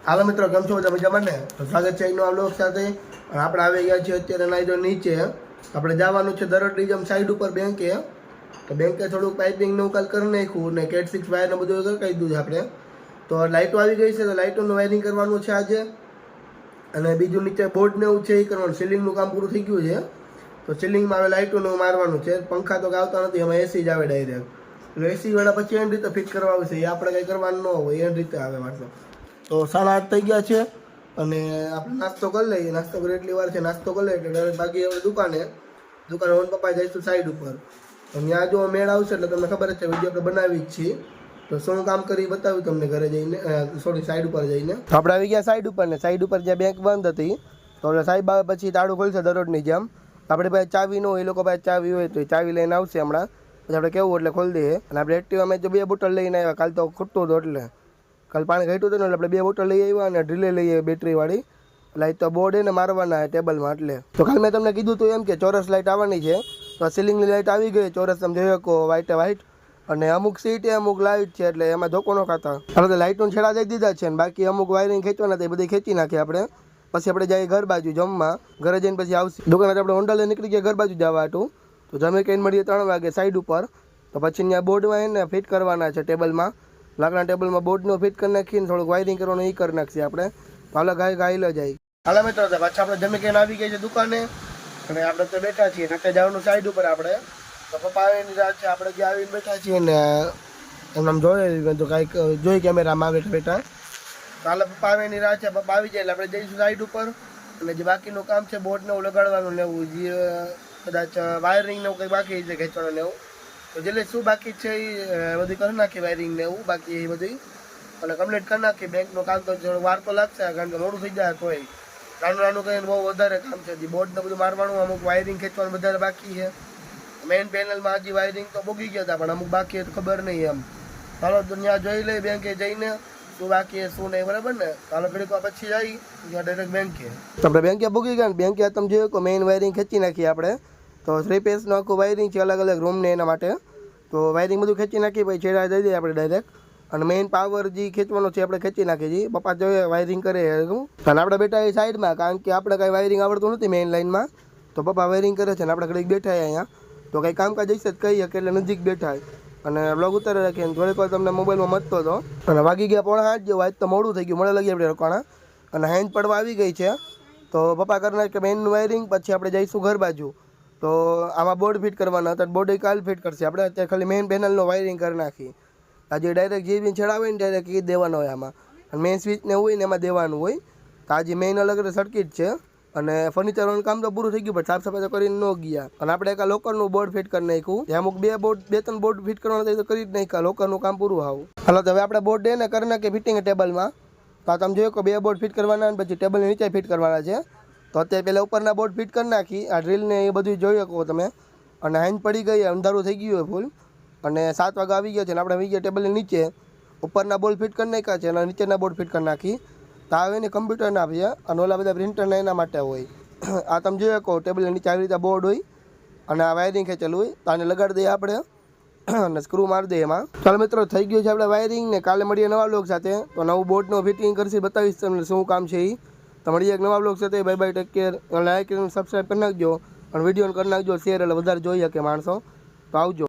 હાલો મિત્રો, કેમ છો તમે? મજામાં ને? તો સ્વાગત છે એકનો આ બ્લોગ સાથે. અને આપણે આવી ગયા છીએ અત્યારે નાઈ તો નીચે. આપણે જવાનું છે દરોડની જેમ સાઈડ ઉપર બેંકે. તો બેંકે થોડુંક પાઇપિંગનું કાલ કરી નાખ્યું ને કેટ 6 વાયર ને બધું કરી દીધું છે આપણે. તો લાઇટો આવી ગઈ છે, તો લાઇટોનું વાયરિંગ કરવાનું છે આજે. અને બીજું નીચે બોર્ડ ને એવું છે એ કરવાનું. સીલિંગનું કામ પૂરું થઈ ગયું છે. તો સીલિંગમાં હવે લાઇટોનું મારવાનું છે. પંખા તો આવતા નથી, એમાં એસી જ આવે ડાયરેક્ટ. એટલે એસી વાળા પછી એની રીતે ફિટ કરવા આવશે. એ આપણે કંઈ કરવાનું ન હોય, એની રીતે આવે વાંચો. તો 8:30 થઈ ગયા છે અને આપણે નાસ્તો કરી લઈએ. નાસ્તો કરી એટલી વાર છે, નાસ્તો કરી લઈએ એટલે બાકી હવે દુકાને ઓન પપ્પા જઈશું સાઈડ ઉપર. ત્યાં જો મેળ આવશે એટલે તમને ખબર જ છે, વિડીયો આપણે બનાવી જ છીએ. તો શું કામ કરી બતાવ્યું તમને ઘરે જઈને, સોરી સાઈડ ઉપર જઈને. તો આપણે આવી ગયા સાઈડ ઉપર ને સાઈડ ઉપર જ્યાં બેંક બંધ હતી, તો એટલે સાહેબ આવે પછી તાળું ખોલશે દરોડની જેમ. આપણે પાસે ચાવી ન હોય, એ લોકો પાસે ચાવી હોય તો ચાવી લઈને આવશે હમણાં. પછી આપણે કેવું એટલે ખોલી દઈએ. અને આપણે એક્ટિવામાં જો 2 બોટલ લઈને આવ્યા, કાલ તો ખૂટતું હતું એટલે કાલ પાણી ઘટ્યું હતું ને એટલે આપણે 2 બોટલ લઈ આવ્યા અને ડ્રીલે લઈએ બેટરીવાળી. લાઇટ તો બોર્ડ એને મારવાના ટેબલમાં એટલે. તો કાલ મેં તમને કીધું હતું એમ કે ચોરસ લાઇટ આવવાની છે. તો સીલિંગની લાઇટ આવી ગઈ ચોરસ, તમે જોઈ શકો વ્હાઇટ. અને અમુક સીટ અમુક લાઇટ છે એટલે એમાં ધોકો ન ખાતા. હવે તો લાઇટનું છેડા દઈ દીધા છે ને બાકી અમુક વાયરિંગ ખેંચવાના હતા એ બધી ખેંચી નાખીએ આપણે. પછી આપણે જઈએ ઘર બાજુ જમવા. ઘરે જઈને પછી આવશે દુકાને આપણે હોન્ડા લઈને નીકળી ગયા ઘર બાજુ જવા હતું. તો જમી કહીને મળીએ 3 વાગે સાઈડ ઉપર. તો પછી ત્યાં બોર્ડમાં એને ફિટ કરવાના છે ટેબલમાં. લાકડા ટેબલમાં બોર્ડનું ફિટ કરી નાખીને થોડુંક વાયરિંગ કરવાનું એ કરી નાખીએ આપણે. તો હાલો ગાય લો જાય. હાલો મિત્રો, પાછા આપણે જમી કહીને આવી ગઈ છે દુકાને. અને આપણે તો બેઠા છીએ નાકે જવાનું સાઈડ ઉપર આપણે. તો પપ્પા આવીને રાત છે, આપણે જે આવીને બેઠા છીએ ને એમને આમ જોઈએ તો કાંઈક જોઈ કેમેરામાં આવે બેઠા. તો હાલ પપ્પા આવીની રાત છે, પપ્પા આવી જાય એટલે આપણે જઈશું સાઈડ ઉપર. અને જે બાકીનું કામ છે બોર્ડને એવું લગાડવાનું ને એવું, જે કદાચ વાયરિંગ ને એવું કંઈ બાકી છે ખેંચવાનું ને એવું, તો જેટલે શું બાકી છે એ બધું કરી નાખીએ વાયરિંગ ને એવું બાકી એ બધું અને કમ્પ્લીટ કરી નાખીએ. બેંકનું કામ તો થોડું વાર તો લાગશે કારણ કે મોડું થઈ જાય. તોય નાનું કરીને બહુ વધારે કામ છે. બોર્ડને બધું મારવાનું, અમુક વાયરિંગ ખેંચવાનું વધારે બાકી છે. મેઇન પેનલમાં હજી વાયરિંગ તો બોગી ગયા હતા પણ અમુક બાકી ખબર નહીં એમ. ચાલો દુનિયા જોઈ લઈ બેંકે જઈને શું બાકી શું નહીં, બરાબર ને? ચાલો ઘડીક પછી જઈ ડાયરેક્ટ બેંકે. તો આપણે બેંકે બોગી ગયા ને બેંકે તમે જોયું કે મેઇન વાયરિંગ ખેંચી નાખીએ આપણે. તો 3 પેસનું આખું વાયરિંગ છે અલગ અલગ રૂમને એના માટે. તો વાયરિંગ બધું ખેંચી નાખીએ પછી છેડા દઈ દઈએ આપણે ડાયરેક્ટ. અને મેઇન પાવર જે ખેંચવાનો છે આપણે ખેંચી નાખીએ છીએ. પપ્પા જોઈએ વાયરિંગ કરે અને આપણે બેઠા એ સાઈડમાં કારણ કે આપણે કાંઈ વાયરિંગ આવડતું નથી મેઇન લાઇનમાં. તો પપ્પા વાયરિંગ કરે છે ને આપણે ઘડીક બેઠા અહીંયા. તો કંઈ કામકાજ હશે જ કહીએ કે એટલે નજીક બેઠા અને બ્લોગ ઉતારી રાખીએ. થોડીક વાર તમને મોબાઈલમાં મતતો હતો અને વાગી ગયા 7:30 જેવું. આજ તો મોડું થઈ ગયું, મળે લગી આપણે રોકાણા અને હેન્ડ પડવા આવી ગઈ છે. તો પપ્પા કરી નાખે મેઇનનું વાયરિંગ, પછી આપણે જઈશું ઘર બાજુ. તો આમાં બોર્ડ ફિટ કરવાના હતા, બોર્ડ કાલ ફિટ કરશે આપણે. અત્યારે ખાલી મેઇન પેનલનો વાયરિંગ કરી નાખી. આજે ડાયરેક્ટ જે બી છેડાવે ને ડાયરેક્ટ એ દેવાનો હોય આમાં. અને મેઇન સ્વિચને હોય ને એમાં દેવાનું હોય. તો આજે મેઇન અલગ અલગ સર્કિટ છે. અને ફર્નિચરનું કામ તો પૂરું થઈ ગયું પણ સાફ સફાઈ તો કરીને ન ગયા. અને આપણે એક લોકરનું બોર્ડ ફિટ કરી નાખ્યું. અમુક 2-3 બોર્ડ ફિટ કરવાના થાય તો કરી જ નાખ્યા. લોકરનું કામ પૂરું આવું. હાલો તો હવે આપણે બોર્ડ એને કરી નાખીએ ફિટિંગ ટેબલમાં. તો તમે જોયો કે 2 બોર્ડ ફિટ કરવાના અને પછી ટેબલની નીચે ફિટ કરવાના છે. તો અત્યારે પહેલાં ઉપરના બોર્ડ ફિટ કરી નાખી. આ ડ્રીલને એ બધું જોઈ શકો તમે. અને હાઈન પડી ગઈ, અંધારું થઈ ગયું હોય ફૂલ. અને 7 વાગે આવી ગયા છે અને આપણે આવી ગયા ટેબલની નીચે. ઉપરના બોર્ડ ફિટ કરી નાખ્યા છે અને નીચેના બોર્ડ ફિટ કરી નાખી. તો આવે ને કમ્પ્યુટરના આપીએ અને ઓલા બધા પ્રિન્ટરના એના માટે હોય. આ તમે જોઈ શકો ટેબલની નીચે આવી રીતે બોર્ડ હોય અને આ વાયરિંગ ખેંચેલું હોય. તો આને લગાડી દઈએ આપણે અને સ્ક્રૂ મારી દઈએ એમાં. ચાલો મિત્રો, થઈ ગયું છે આપણે વાયરિંગ ને. કાલે મળીએ નવા બ્લોગ સાથે. તો નવું બોર્ડનું ફિટિંગ કરશે, બતાવીશ તમને શું કામ છે એ. તો મળીએ એક નવા બ્લોગ સાથે. Bye bye, take care. Like અને સબસ્ક્રાઈબ કરી નાખજો અને વિડીયો કરી નાખજો શેર, એટલે વધારે જોઈ શકે માણસો. તો આવજો.